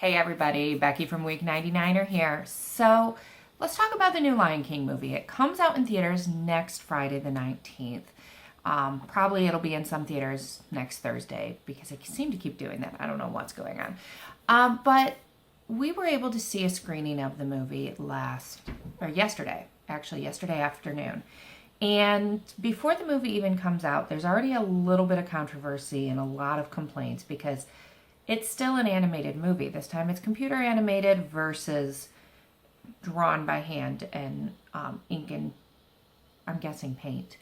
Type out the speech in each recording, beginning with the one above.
Hey everybody, Becky from Week 99 are here. So let's talk about the new Lion King movie. It comes out in theaters next Friday the 19th. Probably it'll be in some theaters next Thursday because they seem to keep doing that. I don't know what's going on. But we were able to see a screening of the movie yesterday afternoon. And before the movie even comes out, there's already a little bit of controversy and a lot of complaints because it's still an animated movie. This time it's computer animated versus drawn by hand and ink and, I'm guessing, paint.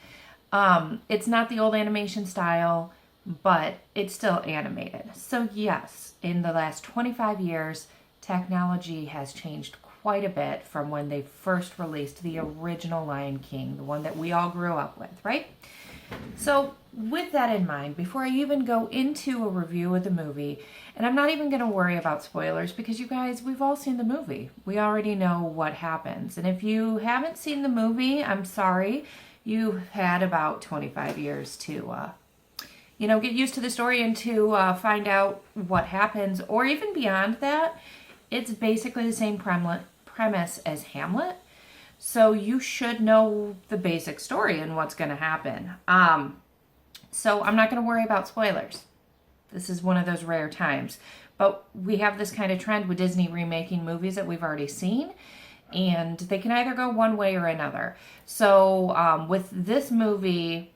It's not the old animation style, but it's still animated. So yes, in the last 25 years, technology has changed quite a bit from when they first released the original Lion King, the one that we all grew up with, right? So with that in mind, before I even go into a review of the movie, and I'm not even going to worry about spoilers because you guys, we've all seen the movie. We already know what happens. And if you haven't seen the movie, I'm sorry. You've had about 25 years to, get used to the story and to find out what happens. Or even beyond that, it's basically the same premise as Hamlet. So you should know the basic story and what's going to happen. So I'm not going to worry about spoilers. This is one of those rare times. But we have this kind of trend with Disney remaking movies that we've already seen. And they can either go one way or another. So with this movie,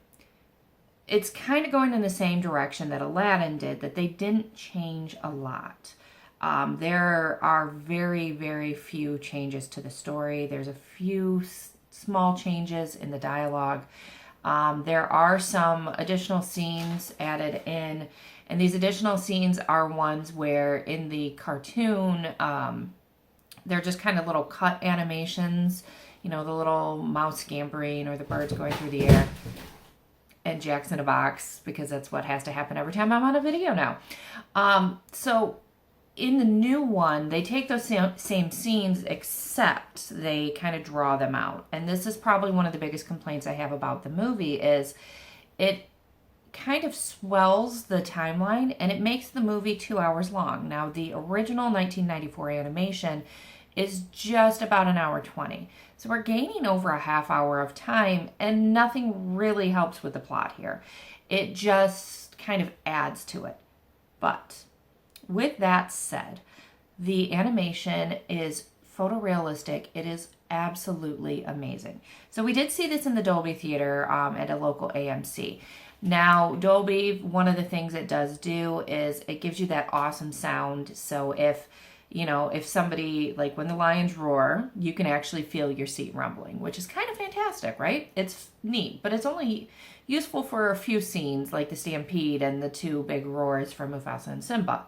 it's kind of going in the same direction that Aladdin did, that they didn't change a lot. There are very, very few changes to the story. There's a few small changes in the dialogue. There are some additional scenes added in, and these additional scenes are ones where in the cartoon, they're just kind of little cut animations, the little mouse scampering or the birds going through the air. And Jack's in a box, because that's what has to happen every time I'm on a video now. So in the new one, they take those same scenes, except they kind of draw them out. And this is probably one of the biggest complaints I have about the movie is it kind of swells the timeline and it makes the movie 2 hours long. Now, the original 1994 animation is just about an hour 20. So we're gaining over a half hour of time and nothing really helps with the plot here. It just kind of adds to it. But with that said, the animation is photorealistic. It is absolutely amazing. So we did see this in the Dolby Theater at a local AMC. Now, Dolby, one of the things it does do is it gives you that awesome sound. So if somebody, like when the lions roar, you can actually feel your seat rumbling, which is kind of fantastic, right? It's neat, but it's only useful for a few scenes, like the stampede and the two big roars from Mufasa and Simba.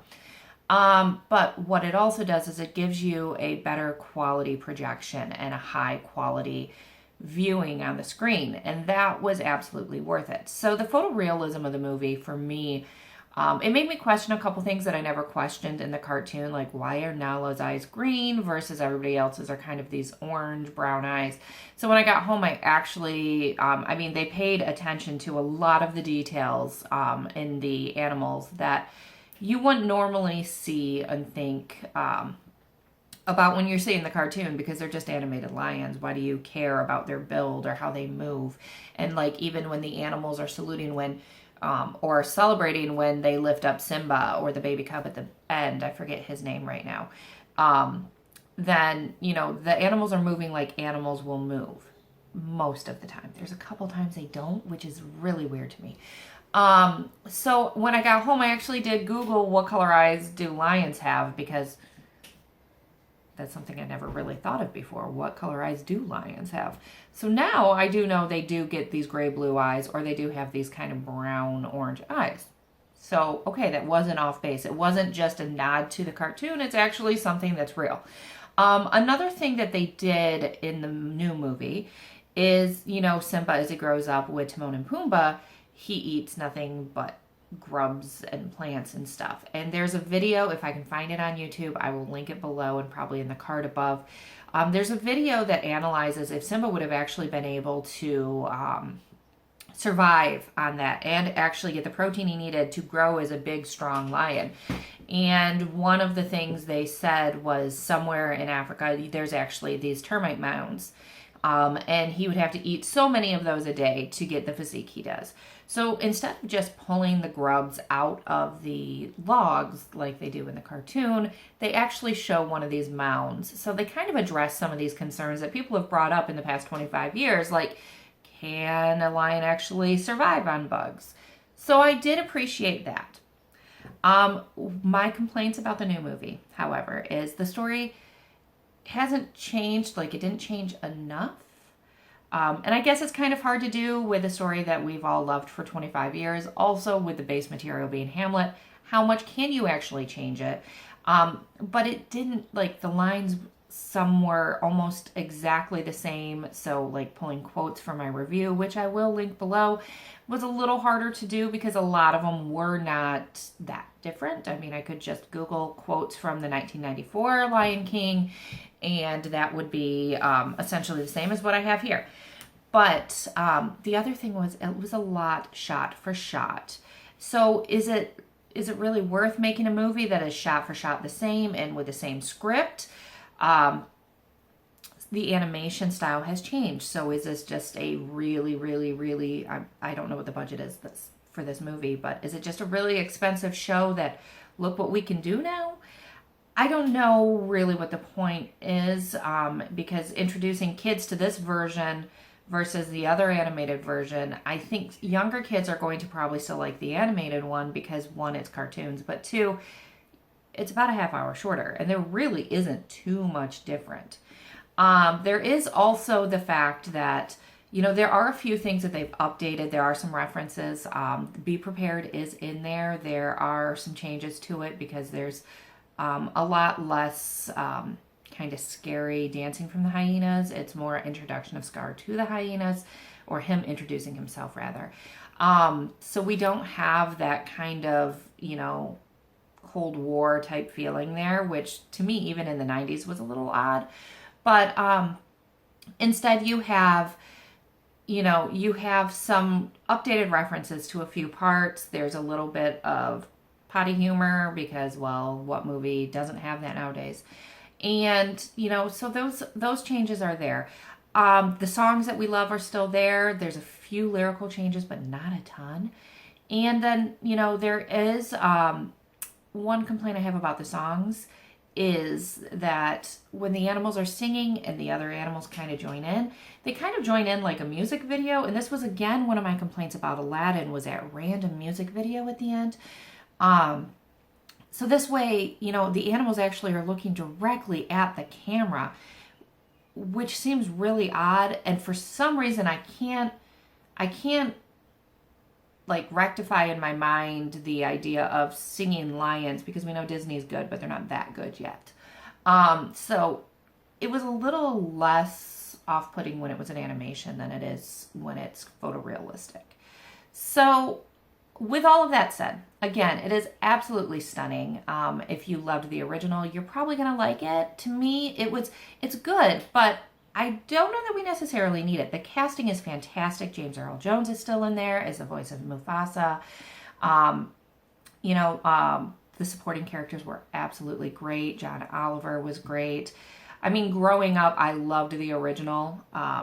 But what it also does is it gives you a better quality projection and a high quality viewing on the screen. And that was absolutely worth it. So the photorealism of the movie for me, it made me question a couple things that I never questioned in the cartoon, like why are Nala's eyes green versus everybody else's are kind of these orange, brown eyes. So when I got home, I actually, they paid attention to a lot of the details in the animals that you wouldn't normally see and think about when you're seeing the cartoon, because they're just animated lions. Why do you care about their build or how they move? And like even when the animals are saluting or celebrating when they lift up Simba or the baby cub at the end, I forget his name right now, then, the animals are moving like animals will move most of the time. There's a couple times they don't, which is really weird to me. So when I got home, I actually did Google what color eyes do lions have, because that's something I never really thought of before. What color eyes do lions have? So now I do know they do get these gray-blue eyes, or they do have these kind of brown-orange eyes. So, okay, that wasn't off base. It wasn't just a nod to the cartoon. It's actually something that's real. Another thing that they did in the new movie is, Simba, as he grows up with Timon and Pumbaa, he eats nothing but grubs and plants and stuff. And there's a video, if I can find it on YouTube, I will link it below and probably in the card above. There's a video that analyzes if Simba would have actually been able to survive on that and actually get the protein he needed to grow as a big, strong lion. And one of the things they said was somewhere in Africa, there's actually these termite mounds. And he would have to eat so many of those a day to get the physique he does. So instead of just pulling the grubs out of the logs like they do in the cartoon, they actually show one of these mounds. So they kind of address some of these concerns that people have brought up in the past 25 years, like, can a lion actually survive on bugs? So I did appreciate that. My complaints about the new movie, however, is the story hasn't changed, like it didn't change enough. And I guess it's kind of hard to do with a story that we've all loved for 25 years. Also, with the base material being Hamlet, how much can you actually change it? But it didn't, like the lines, some were almost exactly the same. So like pulling quotes from my review, which I will link below, was a little harder to do because a lot of them were not that different. I mean, I could just Google quotes from the 1994 Lion King, and that would be essentially the same as what I have here. But the other thing was it was a lot shot for shot. So is it really worth making a movie that is shot for shot the same and with the same script? The animation style has changed. So is this just a really, really, really, I don't know what the budget is for this movie, but is it just a really expensive show that look what we can do now? I don't know really what the point is, because introducing kids to this version versus the other animated version, I think younger kids are going to probably still like the animated one because one, it's cartoons, but two, it's about a half hour shorter, and there really isn't too much different. There is also the fact that, there are a few things that they've updated. There are some references. Be Prepared is in there. There are some changes to it because there's a lot less kind of scary dancing from the hyenas. It's more introduction of Scar to the hyenas, or him introducing himself rather. So we don't have that kind of, Cold War type feeling there, which to me, even in the 90s, was a little odd. But instead you have, you have some updated references to a few parts. There's a little bit of potty humor because, well, what movie doesn't have that nowadays? And, so those changes are there. The songs that we love are still there. There's a few lyrical changes, but not a ton. And then, there is one complaint I have about the songs is that when the animals are singing and the other animals kind of join in, they kind of join in like a music video. And this was, again, one of my complaints about Aladdin was that random music video at the end. So this way, the animals actually are looking directly at the camera, which seems really odd. And for some reason, I can't like rectify in my mind the idea of singing lions, because we know Disney's good, but they're not that good yet. So it was a little less off-putting when it was an animation than it is when it's photorealistic. So with all of that said, again, it is absolutely stunning. If you loved the original, you're probably going to like it. To me, it's good, but I don't know that we necessarily need it. The casting is fantastic. James Earl Jones is still in there as the voice of Mufasa. The supporting characters were absolutely great. John Oliver was great. I mean, growing up, I loved the original,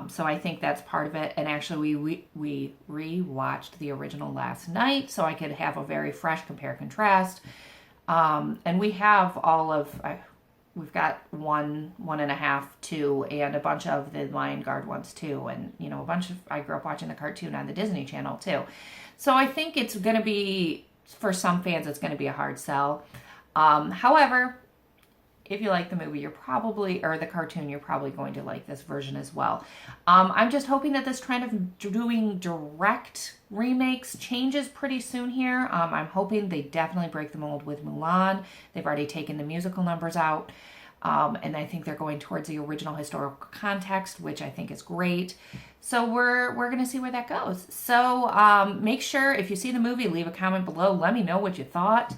so I think that's part of it. And actually, we re-watched the original last night, so I could have a very fresh compare-contrast. And we have all of... We've got 1.5, 2, and a bunch of the Lion Guard ones too. And, a bunch of, I grew up watching the cartoon on the Disney Channel too. So I think it's going to be, for some fans, it's going to be a hard sell. However, if you like the movie, or the cartoon, you're probably going to like this version as well. I'm just hoping that this trend of doing direct remakes changes pretty soon here. I'm hoping they definitely break the mold with Mulan. They've already taken the musical numbers out. And I think they're going towards the original historical context, which I think is great. So we're going to see where that goes. So make sure, if you see the movie, leave a comment below. Let me know what you thought.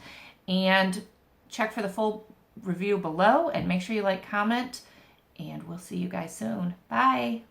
And check for the full review below. And make sure you like, comment. And we'll see you guys soon. Bye.